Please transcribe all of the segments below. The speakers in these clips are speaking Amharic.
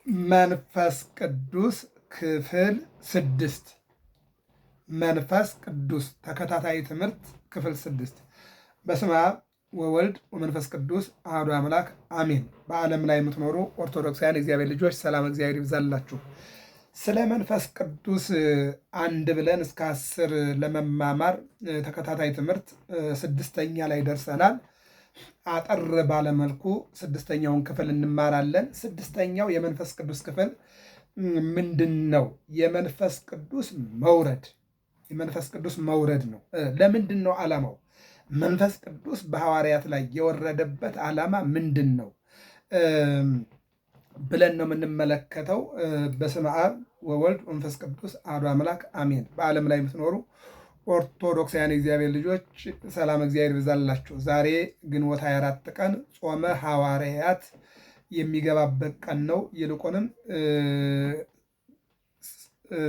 መንፈስ ቅዱስ ክፍል 6 መንፈስ ቅዱስ ተከታታይ ትምህርት ክፍል 6 በስመ አብ ወወልድ ወመንፈስ ቅዱስ አሐዱ አምላክ አሜን። በዓለም ላይ የምትኖሩ ኦርቶዶክሳውያን እግዚአብሔር ልጆች ሰላም እግዚአብሔር ይብዛላችሁ። ስለ መንፈስ ቅዱስ አንድ ብለን እስከ 10 ለመማማር ተከታታይ ትምህርት 6ኛ ላይ ደርሰናል። አጠር ባለመልኩ 6ኛውን ክፍል እንማራለን። 6ኛው የመንፈስ ቅዱስ ክፍል ምንድን ነው? የመንፈስ ቅዱስ መውረድ ነው። ለምንድን ነው ዓላማው? መንፈስ ቅዱስ በሐዋርያት ላይ የወረደበት ዓላማ ምንድን ነው ብለን ነው የምንመለከተው። በስመ አብ ወወልድ ወመንፈስ ቅዱስ አሐዱ አምላክ አሜን። በዓለም ላይ የምትኖሩ ኦርቶዶክሳውያን እግዚአብሔር ልጆች ሰላም እግዚአብሔር ይብዛላችሁ። ዛሬ ግንቦት 24 ቀን ጾመ ሐዋርያት የሚገባበት ቀን ነው። ይልቁንም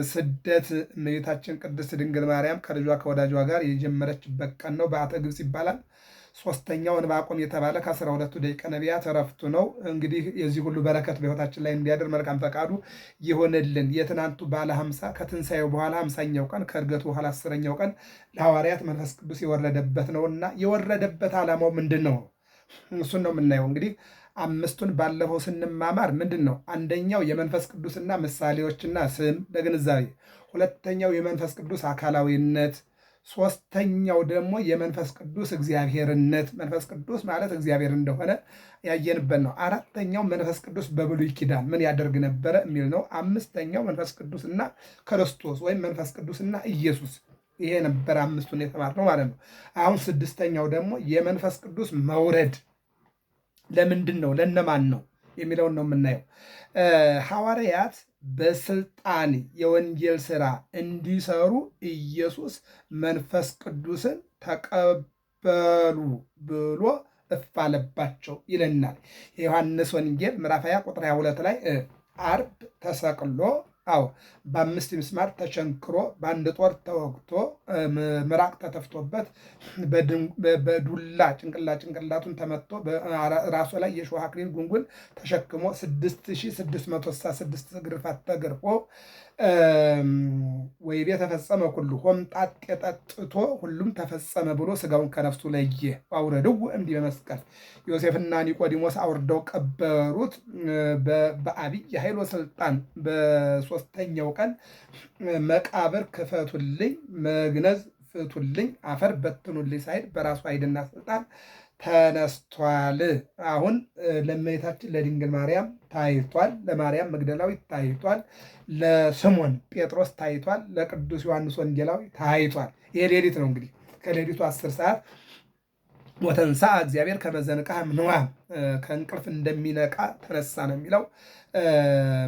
ስደት እመቤታችን ቅድስት ድንግል ማርያም ከልጇ ከወዳጇ ጋር የጀመረችበት ቀን ነው። በዓተ ግብፅ ይባላል። 3ኛው ዕንባቆም የተባለ ከ12ቱ ደቂቀ ነቢያት እረፍቱ ነው። እንግዲህ የዚህ ሁሉ በረከት በሕይወታችን ላይ እንዲያደር መልካም ፈቃዱ ይሆንልን። የትናንቱ ባለ 50 ከትንሣኤው በኋላ 50ኛው ቀን ከዕርገቱ በኋላ 10ኛው ቀን ለሐዋርያት መንፈስ ቅዱስ የወረደበት ነውና የወረደበት ዓላማው ምንድን ነው? እሱን ነው የምናየው። እንግዲህ 5ቱን ባለፈው ስንማማር ምንድን ነው? አንደኛው የመንፈስ ቅዱስና ምሳሌዎችና ስም ለግንዛቤ፣ ሁለተኛው የመንፈስ ቅዱስ አካላዊነት፣ ሶስተኛው ደግሞ የመንፈስ ቅዱስ እግዚአብሔርነት፣ መንፈስ ቅዱስ ማለት እግዚአብሔር እንደሆነ ያየንበት ነው። አራተኛው መንፈስ ቅዱስ በብሉይ ኪዳን ምን ያደርግ ነበረ የሚል ነው። 5ኛው መንፈስ ቅዱስና ክርስቶስ ወይም መንፈስ ቅዱስና ኢየሱስ። ይሄ ነበር 5ቱን የተማርነው ማለት ነው። አሁን 6ኛው ደግሞ የመንፈስ ቅዱስ መውረድ ለምንድን ነው ለነማን ነው የሚለውን ነው የምናየው። ሐዋርያት በስልጣን የወንጌል ሥራ እንዲሰሩ ኢየሱስ መንፈስ ቅዱስን ተቀበሉ ብሎ እፍ አለባቸው ይለናል። የዮሐንስ ወንጌል ምዕራፍ 20 ቁጥር 22 ላይ ዓርብ ተሰቅሎ በ5 ምስማር ተቸንክሮ በአንድ ጦር ተወግቶ ምራቅ ተተፍቶበት በዱላ ጭንቅላቱን ተመቶ ራሱ ላይ የሾህ አክሊል ጉንጉን ተሸክሞ 6666 ግርፋት ተገርፎ ወይቤ ተፈጸመ ኩሉ ሆምጣጤ ጠጥቶ ሁሉም ተፈጸመ ብሎ ስጋውን ከነፍሱ ለየ። አውረድው እምዲህ በመስቀል ዮሴፍና ኒቆዲሞስ አውርደው ቀበሩት። በአብይ ኃይል ወስልጣን በ3ኛው ቀን መቃብር ክፈቱልኝ፣ መግነዝ ፍቱልኝ፣ አፈር በትኑልኝ ሳይል በራሱ ኃይልና ስልጣን ተነስቷል። አሁን ለእመቤታችን ለድንግል ማርያም ታይቷል። ለማርያም መግደላዊት ታይቷል። ለስሞን ጴጥሮስ ታይቷል። ለቅዱስ ዮሐንስ ወንጌላዊ ታይቷል። ይሄ ሌሊት ነው እንግዲህ ከሌሊቱ 10 ሰዓት ወተንሥአ እግዚአብሔር ከመ ዘንቅሐ እምንዋም ከእንቅልፍ እንደሚነቃ ተነሳ ነው የሚለው።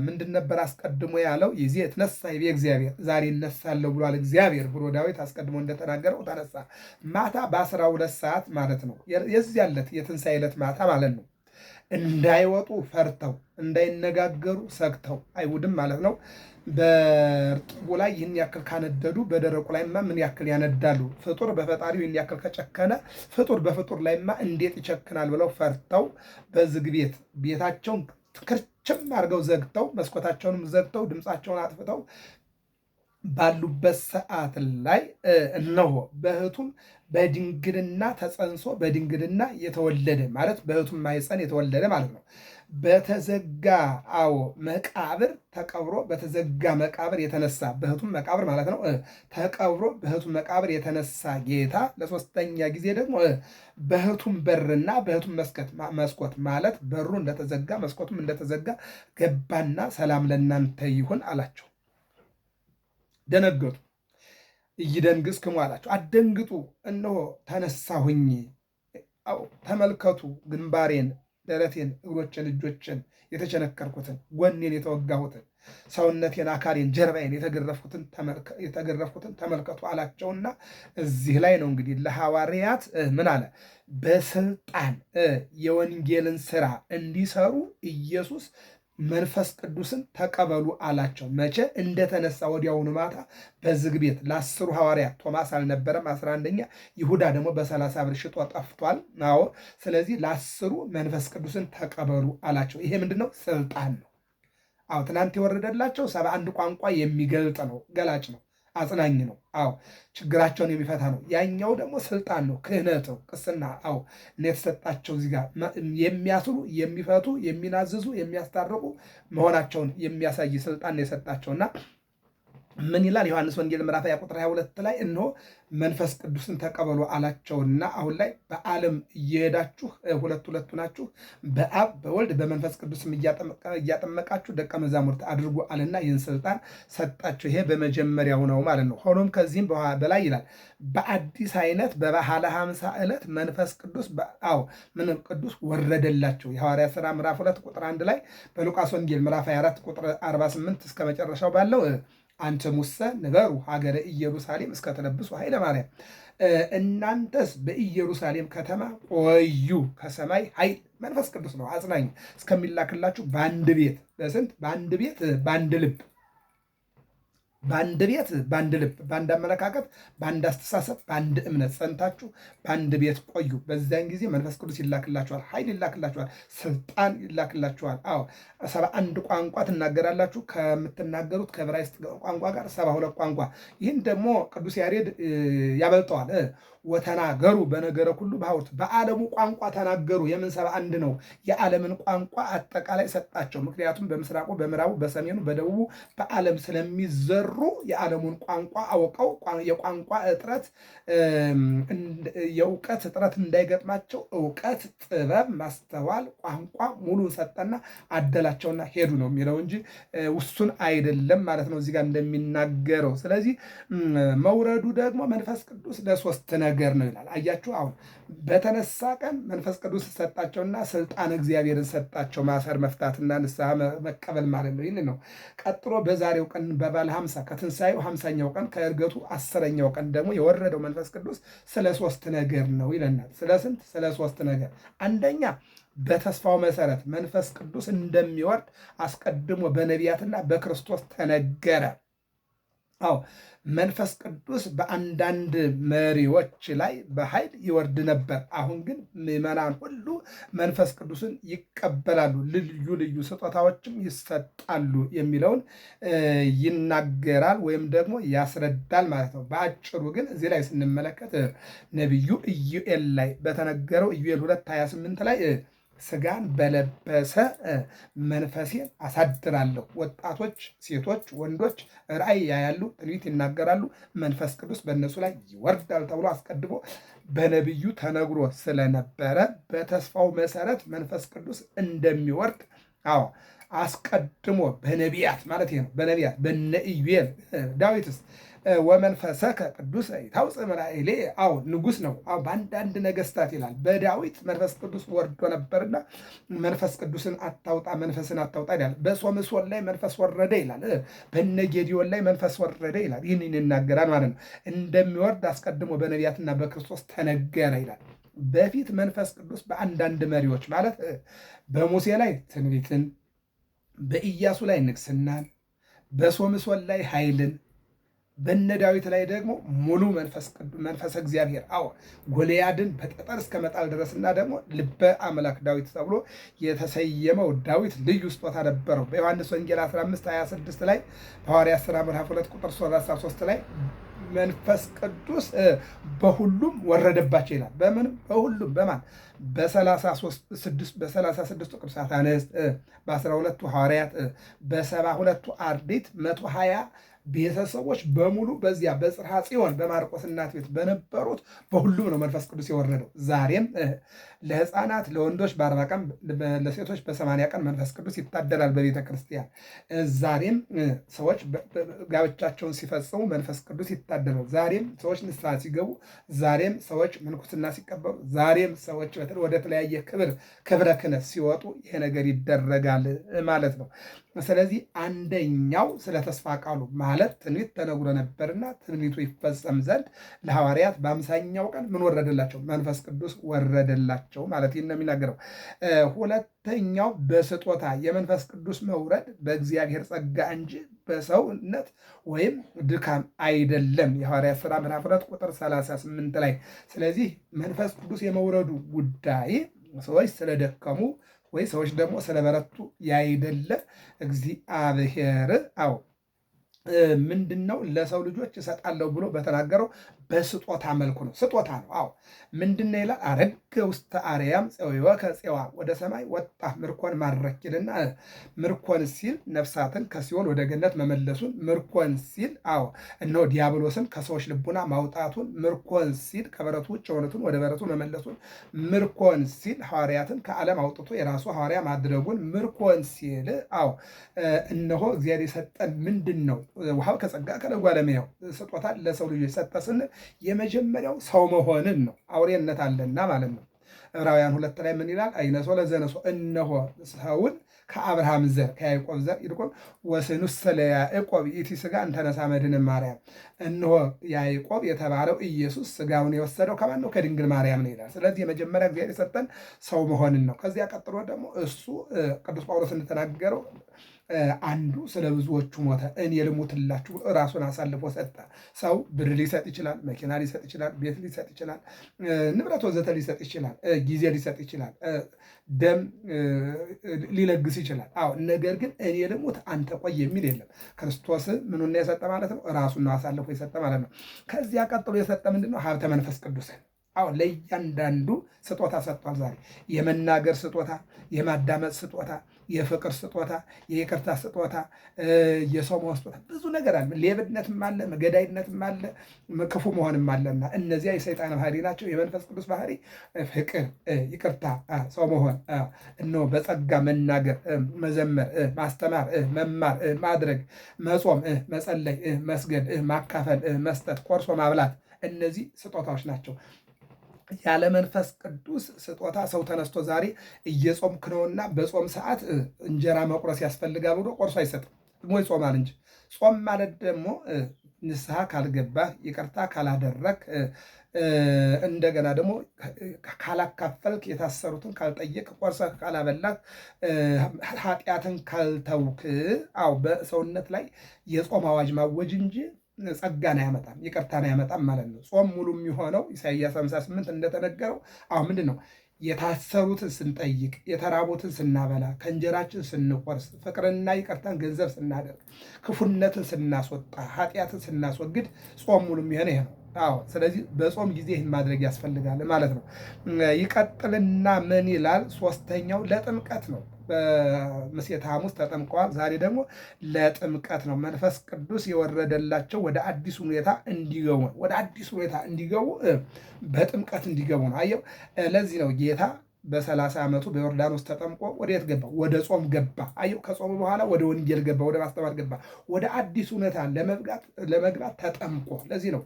ምንድን ነበር አስቀድሞ ያለው? ይዜ ትነሣ ይቤ እግዚአብሔር፣ ዛሬ እነሳለሁ ብሏል እግዚአብሔር ብሎ ዳዊት አስቀድሞ እንደተናገረው ተነሳ። ማታ በ12 ሰዓት ማለት ነው። የዚህ ዕለት የትንሣኤ ዕለት ማታ ማለት ነው። እንዳይወጡ ፈርተው እንዳይነጋገሩ ሰግተው አይሁድም ማለት ነው። በእርጥቡ ላይ ይህን ያክል ካነደዱ በደረቁ ላይማ ምን ያክል ያነዳሉ? ፍጡር በፈጣሪው ይህን ያክል ከጨከነ ፍጡር በፍጡር ላይማ እንዴት ይቸክናል ብለው ፈርተው በዝግ ቤታቸውን ክርችም አድርገው ዘግተው መስኮታቸውንም ዘግተው ድምፃቸውን አጥፍተው ባሉበት ሰዓት ላይ እነሆ በእህቱም በድንግልና ተጸንሶ በድንግልና የተወለደ ማለት በእህቱም ማኅፀን የተወለደ ማለት ነው። በተዘጋ መቃብር ተቀብሮ በተዘጋ መቃብር የተነሳ በእህቱም መቃብር ማለት ነው ተቀብሮ በእህቱም መቃብር የተነሳ ጌታ ለ3ኛ ጊዜ ደግሞ በእህቱም በርና በእህቱም መስኮት ማለት በሩ እንደተዘጋ መስኮቱም እንደተዘጋ ገባና ሰላም ለእናንተ ይሁን አላቸው። ደነገጡ። ኢይደንግሥክሙ አላቸው። አትደንግጡ፣ እነሆ ተነሳሁኝ። ተመልከቱ ግንባሬን፣ ደረቴን፣ እግሮችን፣ እጆችን የተቸነከርኩትን፣ ጎኔን የተወጋሁትን፣ ሰውነቴን፣ አካሌን፣ ጀርባዬን የተገረፍኩትን ተመልከቱ አላቸውና እዚህ ላይ ነው እንግዲህ ለሐዋርያት ምን አለ? በስልጣን የወንጌልን ስራ እንዲሰሩ ኢየሱስ መንፈስ ቅዱስን ተቀበሉ አላቸው። መቼ? እንደተነሳ ወዲያውኑ ማታ በዝግ ቤት ለ10 ሐዋርያት ቶማስ አልነበረም 11ኛ፣ ይሁዳ ደግሞ በ30 ብር ሽጦ ጠፍቷል። አዎ፣ ስለዚህ ለ10 መንፈስ ቅዱስን ተቀበሉ አላቸው። ይሄ ምንድን ነው? ስልጣን ነው። አዎ ትናንት የወረደላቸው 71 ቋንቋ የሚገልጥ ነው፣ ገላጭ ነው፣ አጽናኝ ነው። አዎ ችግራቸውን የሚፈታ ነው። ያኛው ደግሞ ስልጣን ነው፣ ክህነት ነው፣ ቅስና። አዎ እና የተሰጣቸው እዚህ ጋር የሚያስሩ፣ የሚፈቱ፣ የሚናዝዙ፣ የሚያስታርቁ መሆናቸውን የሚያሳይ ስልጣን ነው የሰጣቸውና ምን ይላል ዮሐንስ ወንጌል ምዕራፍ 20 ቁጥር 22 ላይ እነሆ መንፈስ ቅዱስን ተቀበሉ አላቸውና አሁን ላይ በዓለም እየሄዳችሁ ሁለት ሁለት ናችሁ በአብ በወልድ በመንፈስ ቅዱስም እያጠመቃችሁ ደቀ መዛሙርት አድርጉ አለና ይህን ስልጣን ሰጣቸው። ይሄ በመጀመሪያው ነው ማለት ነው። ሆኖም ከዚህም በላይ ይላል በአዲስ አይነት በበዓለ ሀምሳ ዕለት መንፈስ ቅዱስ ቅዱስ ወረደላቸው። የሐዋርያት ሥራ ምዕራፍ 2 ቁጥር 1 ላይ በሉቃስ ወንጌል ምዕራፍ 24 ቁጥር 48 እስከ መጨረሻው ባለው አንተ ሙሰ ንበሩ ሀገረ ኢየሩሳሌም እስከተለብሱ ኃይለ ማርያም፣ እናንተስ በኢየሩሳሌም ከተማ ቆዩ ከሰማይ ኃይል መንፈስ ቅዱስ ነው አጽናኝ እስከሚላክላችሁ በአንድ ቤት በስንት በአንድ ቤት በአንድ ልብ በአንድ ቤት በአንድ ልብ በአንድ አመለካከት በአንድ አስተሳሰብ በአንድ እምነት ጸንታችሁ በአንድ ቤት ቆዩ። በዚያን ጊዜ መንፈስ ቅዱስ ይላክላችኋል፣ ኃይል ይላክላችኋል፣ ስልጣን ይላክላችኋል። 71 ቋንቋ ትናገራላችሁ። ከምትናገሩት ከዕብራይስጥ ቋንቋ ጋር 72 ቋንቋ። ይህን ደግሞ ቅዱስ ያሬድ ያበልጠዋል። ወተናገሩ በነገረ ሁሉ በሐውርት በዓለሙ ቋንቋ ተናገሩ። የምን 71 ነው? የዓለምን ቋንቋ አጠቃላይ ሰጣቸው። ምክንያቱም በምስራቁ በምዕራቡ በሰሜኑ በደቡቡ በዓለም ስለሚዘሩ የዓለሙን ቋንቋ አውቀው የቋንቋ እጥረት የእውቀት እጥረት እንዳይገጥማቸው እውቀት፣ ጥበብ፣ ማስተዋል፣ ቋንቋ ሙሉ ሰጠና አደላቸውና ሄዱ ነው የሚለው እንጂ ውሱን አይደለም ማለት ነው እዚህ ጋር እንደሚናገረው። ስለዚህ መውረዱ ደግሞ መንፈስ ቅዱስ ለሶስት ነገር ነው ይላል። አያችሁ አሁን በተነሳ ቀን መንፈስ ቅዱስ ሰጣቸውና ስልጣን እግዚአብሔርን ሰጣቸው፣ ማሰር መፍታትና ንስሐ መቀበል ማለት ነው። ይህን ነው። ቀጥሎ በዛሬው ቀን በበዓለ ሀምሳ ከትንሣኤው 50ኛው ቀን ከዕርገቱ 10ኛው ቀን ደግሞ የወረደው መንፈስ ቅዱስ ስለ ሶስት ነገር ነው ይለናል። ስለ ስንት? ስለ ሶስት ነገር። አንደኛ በተስፋው መሰረት መንፈስ ቅዱስ እንደሚወርድ አስቀድሞ በነቢያትና በክርስቶስ ተነገረ። መንፈስ ቅዱስ በአንዳንድ መሪዎች ላይ በኃይል ይወርድ ነበር። አሁን ግን ምዕመናን ሁሉ መንፈስ ቅዱስን ይቀበላሉ፣ ልዩ ልዩ ስጦታዎችም ይሰጣሉ የሚለውን ይናገራል ወይም ደግሞ ያስረዳል ማለት ነው። በአጭሩ ግን እዚህ ላይ ስንመለከት ነቢዩ ኢዩኤል ላይ በተነገረው ኢዩኤል 2:28 ላይ ስጋን በለበሰ መንፈሴን አሳድራለሁ። ወጣቶች፣ ሴቶች፣ ወንዶች ራእይ ያያሉ፣ ትንቢት ይናገራሉ፣ መንፈስ ቅዱስ በእነሱ ላይ ይወርዳል ተብሎ አስቀድሞ በነቢዩ ተነግሮ ስለነበረ በተስፋው መሰረት መንፈስ ቅዱስ እንደሚወርድ አስቀድሞ በነቢያት ማለት ነው። በነቢያት በነ ኢዩኤል ዳዊትስ ወመንፈሰከ ቅዱስ ታውፅእ መላእክቴ ንጉሥ ነው። በአንዳንድ ነገስታት ይላል በዳዊት መንፈስ ቅዱስ ወርዶ ነበርና መንፈስ ቅዱስን አታውጣ መንፈስን አታውጣ ይላል። በሶምሶን ላይ መንፈስ ወረደ ይላል። በነ ጌዲዮን ላይ መንፈስ ወረደ ይላል። ይህንን ይናገራል ማለት ነው። እንደሚወርድ አስቀድሞ በነቢያትና በክርስቶስ ተነገረ ይላል። በፊት መንፈስ ቅዱስ በአንዳንድ መሪዎች ማለት በሙሴ ላይ ትንቢትን፣ በኢያሱ ላይ ንግስናን፣ በሶምሶን ላይ ኃይልን፣ በነ ዳዊት ላይ ደግሞ ሙሉ መንፈስ እግዚአብሔር ጎልያድን በጠጠር እስከ መጣል ድረስና ደግሞ ልበ አምላክ ዳዊት ተብሎ የተሰየመው ዳዊት ልዩ ስጦታ ነበረው። በዮሐንስ ወንጌል 15:26 ላይ በሐዋርያት ሥራ ምዕራፍ 2 ቁጥር 33 ላይ መንፈስ ቅዱስ በሁሉም ወረደባቸው ይላል። በምንም በሁሉም በማን በ36 ቅዱሳት አንስት፣ በ12ቱ ሐዋርያት፣ በ72ቱ አርድእት 120 ቤተሰቦች በሙሉ በዚያ በጽርሐ ጽዮን በማርቆስ እናት ቤት በነበሩት በሁሉም ነው መንፈስ ቅዱስ የወረደው። ዛሬም ለሕፃናት ለወንዶች በ40 ቀን ለሴቶች በ80 ቀን መንፈስ ቅዱስ ይታደላል በቤተ ክርስቲያን። ዛሬም ሰዎች ጋብቻቸውን ሲፈጽሙ መንፈስ ቅዱስ ይታደላል። ዛሬም ሰዎች ንስሐ ሲገቡ፣ ዛሬም ሰዎች ምንኩስና ሲቀበሉ፣ ዛሬም ሰዎች ወደ ተለያየ ክብረ ክህነት ሲወጡ ይሄ ነገር ይደረጋል ማለት ነው። ስለዚህ አንደኛው ስለ ተስፋ ቃሉ ማለት ትንቢት ተነግሮ ነበርና ትንቢቱ ይፈጸም ዘንድ ለሐዋርያት በ50ኛው ቀን ምን ወረደላቸው? መንፈስ ቅዱስ ወረደላቸው ማለት ይህን ነው የሚናገረው። ሁለተኛው በስጦታ የመንፈስ ቅዱስ መውረድ በእግዚአብሔር ጸጋ እንጂ በሰውነት ወይም ድካም አይደለም። የሐዋርያት ሥራ ምዕራፍ 2 ቁጥር 38 ላይ። ስለዚህ መንፈስ ቅዱስ የመውረዱ ጉዳይ ሰዎች ስለደከሙ ወይ ሰዎች ደግሞ ስለበረቱ ያይደለ እግዚአብሔር አዎ ምንድን ነው ለሰው ልጆች እሰጣለሁ ብሎ በተናገረው በስጦታ መልኩ ነው። ስጦታ ነው። አዎ ምንድን ነው ይላል? አረገ ውስተ አርያም ፄዊወከ ፄዋ፣ ወደ ሰማይ ወጣ ምርኮን ማረክ ይልና ምርኮን ሲል ነፍሳትን ከሲኦል ወደ ገነት መመለሱን፣ ምርኮን ሲል አዎ እነሆ ዲያብሎስን ከሰዎች ልቡና ማውጣቱን፣ ምርኮን ሲል ከበረቱ ውጭ የሆኑትን ወደ በረቱ መመለሱን፣ ምርኮን ሲል ሐዋርያትን ከዓለም አውጥቶ የራሱ ሐዋርያ ማድረጉን፣ ምርኮን ሲል አዎ እነሆ እግዚአብሔር የሰጠን ምንድን ነው? ውሃብ ከጸጋ ከለጓለ እመሕያው ስጦታ ለሰው ልጆች ሰጠ ስንል የመጀመሪያው ሰው መሆንን ነው። አውሬነት አለና ማለት ነው። ዕብራውያን 2 ላይ ምን ይላል? አይነሶ ለዘነሶ፣ እነሆ ሰውን ከአብርሃም ዘር ከያዕቆብ ዘር ይልቁን ወስኑሰ ለያዕቆብ ይእቲ ሥጋ እንተነሣ መድኅነ ማርያም፣ እነሆ ያዕቆብ የተባለው ኢየሱስ ሥጋውን የወሰደው ከማን ነው? ከድንግል ማርያም ነው ይላል። ስለዚህ የመጀመሪያ እግዚአብሔር የሰጠን ሰው መሆንን ነው። ከዚያ ቀጥሎ ደግሞ እሱ ቅዱስ ጳውሎስ እንደተናገረው አንዱ ስለ ብዙዎቹ ሞተ፣ እኔ ልሙትላችሁ ራሱን አሳልፎ ሰጠ። ሰው ብር ሊሰጥ ይችላል፣ መኪና ሊሰጥ ይችላል፣ ቤት ሊሰጥ ይችላል፣ ንብረት ወዘተ ሊሰጥ ይችላል፣ ጊዜ ሊሰጥ ይችላል፣ ደም ሊለግስ ይችላል። አዎ ነገር ግን እኔ ልሙት አንተ ቆይ የሚል የለም። ክርስቶስ ምኑን የሰጠ ማለት ነው? ራሱን አሳልፎ የሰጠ ማለት ነው። ከዚያ ቀጥሎ የሰጠ ምንድን ነው? ሀብተ መንፈስ ቅዱስን አዎ ለእያንዳንዱ ስጦታ ሰጥቷል። ዛሬ የመናገር ስጦታ፣ የማዳመጥ ስጦታ፣ የፍቅር ስጦታ፣ የይቅርታ ስጦታ፣ የሰው መሆን ስጦታ፣ ብዙ ነገር አለ። ሌብነትም አለ፣ ገዳይነትም አለ፣ ክፉ መሆንም አለና እነዚያ የሰይጣን ባህሪ ናቸው። የመንፈስ ቅዱስ ባህሪ ፍቅር፣ ይቅርታ፣ ሰው መሆን፣ እነሆ በጸጋ መናገር፣ መዘመር፣ ማስተማር፣ መማር፣ ማድረግ፣ መጾም፣ መጸለይ፣ መስገድ፣ ማካፈል፣ መስጠት፣ ቆርሶ ማብላት፣ እነዚህ ስጦታዎች ናቸው። ያለ መንፈስ ቅዱስ ስጦታ ሰው ተነስቶ ዛሬ እየጾምክ ነውና በጾም ሰዓት እንጀራ መቁረስ ያስፈልጋል ብሎ ቆርሶ አይሰጥም፣ ደግሞ ይጾማል እንጂ። ጾም ማለት ደግሞ ንስሐ ካልገባህ፣ ይቅርታ ካላደረግ፣ እንደገና ደግሞ ካላካፈልክ፣ የታሰሩትን ካልጠየቅ፣ ቆርሰህ ካላበላክ፣ ኃጢአትን ካልተውክ፣ አው በሰውነት ላይ የጾም አዋጅ ማወጅ እንጂ ጸጋን አያመጣም፣ ይቅርታን አያመጣም ማለት ነው። ጾም ሙሉ የሚሆነው ኢሳይያስ 58 እንደተነገረው አሁን ምንድን ነው? የታሰሩትን ስንጠይቅ፣ የተራቡትን ስናበላ፣ ከእንጀራችን ስንቆርስ፣ ፍቅርና ይቅርታን ገንዘብ ስናደርግ፣ ክፉነትን ስናስወጣ፣ ኃጢአትን ስናስወግድ ጾም ሙሉ የሚሆነ ይሄ ነው። አዎ ስለዚህ በጾም ጊዜ ይህን ማድረግ ያስፈልጋል ማለት ነው። ይቀጥልና ምን ይላል? ሶስተኛው ለጥምቀት ነው። በምሴተ ሐሙስ ተጠምቀዋል። ዛሬ ደግሞ ለጥምቀት ነው። መንፈስ ቅዱስ የወረደላቸው ወደ አዲስ ሁኔታ እንዲገቡ በጥምቀት እንዲገቡ ነው። አየው፣ ለዚህ ነው ጌታ በ30 ዓመቱ በዮርዳኖስ ተጠምቆ ወዴት ገባ? ወደ ጾም ገባ። አየው፣ ከጾሙ በኋላ ወደ ወንጌል ገባ፣ ወደ ማስተማር ገባ፣ ወደ አዲስ ሁኔታ ለመግባት ተጠምቆ። ለዚህ ነው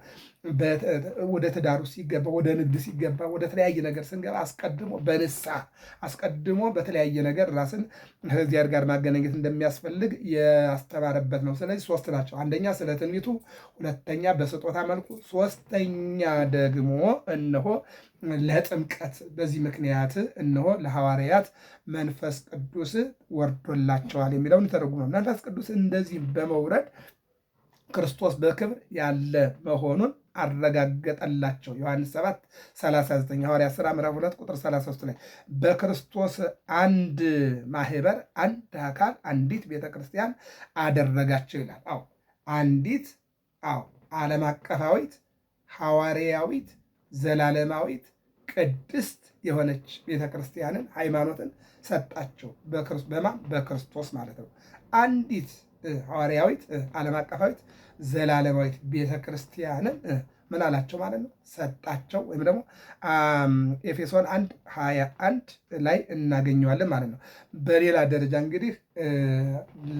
ወደ ትዳሩ ሲገባ፣ ወደ ንግድ ሲገባ፣ ወደ ተለያየ ነገር ስንገባ አስቀድሞ በንስሐ አስቀድሞ በተለያየ ነገር ራስን ከእግዚአብሔር ጋር ማገናኘት እንደሚያስፈልግ ያስተማረበት ነው። ስለዚህ ሶስት ናቸው። አንደኛ ስለ ትንቢቱ፣ ሁለተኛ በስጦታ መልኩ፣ ሶስተኛ ደግሞ እነሆ ለጥምቀት። በዚህ ምክንያት እነሆ ለሐዋርያት መንፈስ ቅዱስ ወርዶላቸዋል የሚለውን ተረጉመው መንፈስ ቅዱስ እንደዚህ በመውረድ ክርስቶስ በክብር ያለ መሆኑን አረጋገጠላቸው። ዮሐንስ 7:39 ሐዋርያት ሥራ ምዕራፍ 2 ቁጥር 33 ላይ በክርስቶስ አንድ ማህበር፣ አንድ አካል፣ አንዲት ቤተክርስቲያን አደረጋቸው ይላል። አዎ አንዲት ዓለም አቀፋዊት ሐዋርያዊት ዘላለማዊት ቅድስት የሆነች ቤተክርስቲያንን ሃይማኖትን ሰጣቸው። በክርስቶስ ማለት ነው። አንዲት ሐዋርያዊት ዓለም አቀፋዊት ዘላለማዊት ቤተክርስቲያንን ምን አላቸው ማለት ነው? ሰጣቸው። ወይም ደግሞ ኤፌሶን 1:21 ላይ እናገኘዋለን ማለት ነው። በሌላ ደረጃ እንግዲህ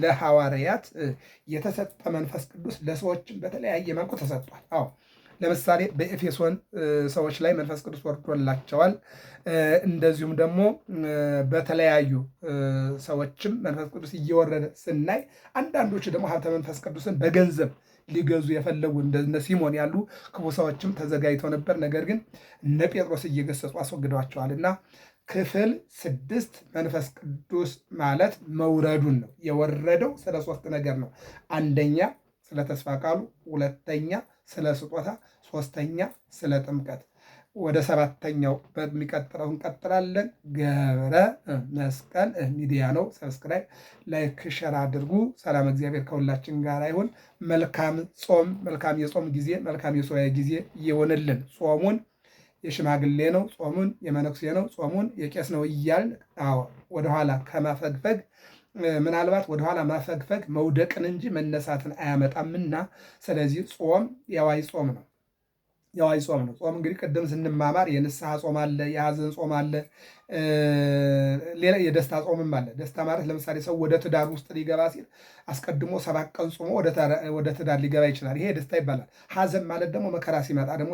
ለሐዋርያት የተሰጠ መንፈስ ቅዱስ ለሰዎችም በተለያየ መልኩ ተሰጥቷል። አዎ ለምሳሌ በኤፌሶን ሰዎች ላይ መንፈስ ቅዱስ ወርዶላቸዋል። እንደዚሁም ደግሞ በተለያዩ ሰዎችም መንፈስ ቅዱስ እየወረደ ስናይ፣ አንዳንዶቹ ደግሞ ሀብተ መንፈስ ቅዱስን በገንዘብ ሊገዙ የፈለጉ እንደነ ሲሞን ያሉ ክፉ ሰዎችም ተዘጋጅተው ነበር። ነገር ግን እነ ጴጥሮስ እየገሰጹ አስወግደዋቸዋል። እና ክፍል 6 መንፈስ ቅዱስ ማለት መውረዱን ነው። የወረደው ስለ 3 ነገር ነው። አንደኛ ስለ ተስፋ ቃሉ፣ ሁለተኛ ስለ ስጦታ፣ ሶስተኛ ስለ ጥምቀት። ወደ 7ኛው በሚቀጥለው እንቀጥላለን። ገብረ መስቀል ሚዲያ ነው። ሰብስክራይብ፣ ላይክ፣ ሸር አድርጉ። ሰላም እግዚአብሔር ከሁላችን ጋር ይሁን። መልካም ጾም፣ መልካም የጾም ጊዜ፣ መልካም የሱባዔ ጊዜ ይሆንልን። ጾሙን የሽማግሌ ነው፣ ጾሙን የመነኩሴ ነው፣ ጾሙን የቄስ ነው እያልን ወደኋላ ከማፈግፈግ ምናልባት ወደኋላ ማፈግፈግ መውደቅን እንጂ መነሳትን አያመጣምና፣ ስለዚህ ጾም የአዋጅ ጾም ነው። የአዋጅ ጾም ነው። ጾም እንግዲህ ቅድም ስንማማር የንስሐ ጾም አለ፣ የሐዘን ጾም አለ፣ ሌላ የደስታ ጾምም አለ። ደስታ ማለት ለምሳሌ ሰው ወደ ትዳር ውስጥ ሊገባ ሲል አስቀድሞ 7 ቀን ጾሞ ወደ ትዳር ሊገባ ይችላል። ይሄ ደስታ ይባላል። ሐዘን ማለት ደግሞ መከራ ሲመጣ ደግሞ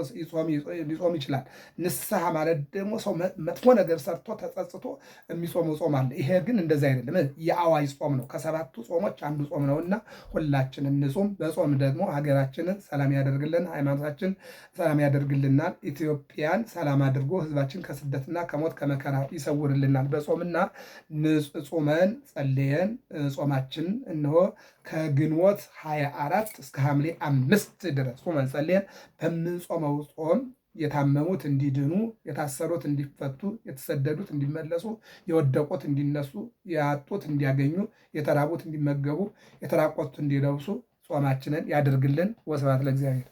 ሊጾም ይችላል። ንስሐ ማለት ደግሞ ሰው መጥፎ ነገር ሰርቶ ተጸጽቶ የሚጾመው ጾም አለ። ይሄ ግን እንደዛ አይደለም። የአዋጅ ጾም ነው። ከ7ቱ ጾሞች አንዱ ጾም ነውና ሁላችን እንጹም። በጾም ደግሞ ሀገራችንን ሰላም ያደርግልን፣ ሃይማኖታችን ሰላም ያደርግልናል። ኢትዮጵያን ሰላም አድርጎ ህዝባችን ከስደትና ከሞት ከመከራ ይሰውርልናል። በጾምና ጾመን ጸልየን ጾማችን እነሆ ከግንቦት 24 እስከ ሐምሌ 5 ድረስ ጾመን ጸልየን በምንጾመው ጾም የታመሙት እንዲድኑ፣ የታሰሩት እንዲፈቱ፣ የተሰደዱት እንዲመለሱ፣ የወደቁት እንዲነሱ፣ ያጡት እንዲያገኙ፣ የተራቡት እንዲመገቡ፣ የተራቆቱት እንዲለብሱ ጾማችንን ያደርግልን። ወስብሐት ለእግዚአብሔር።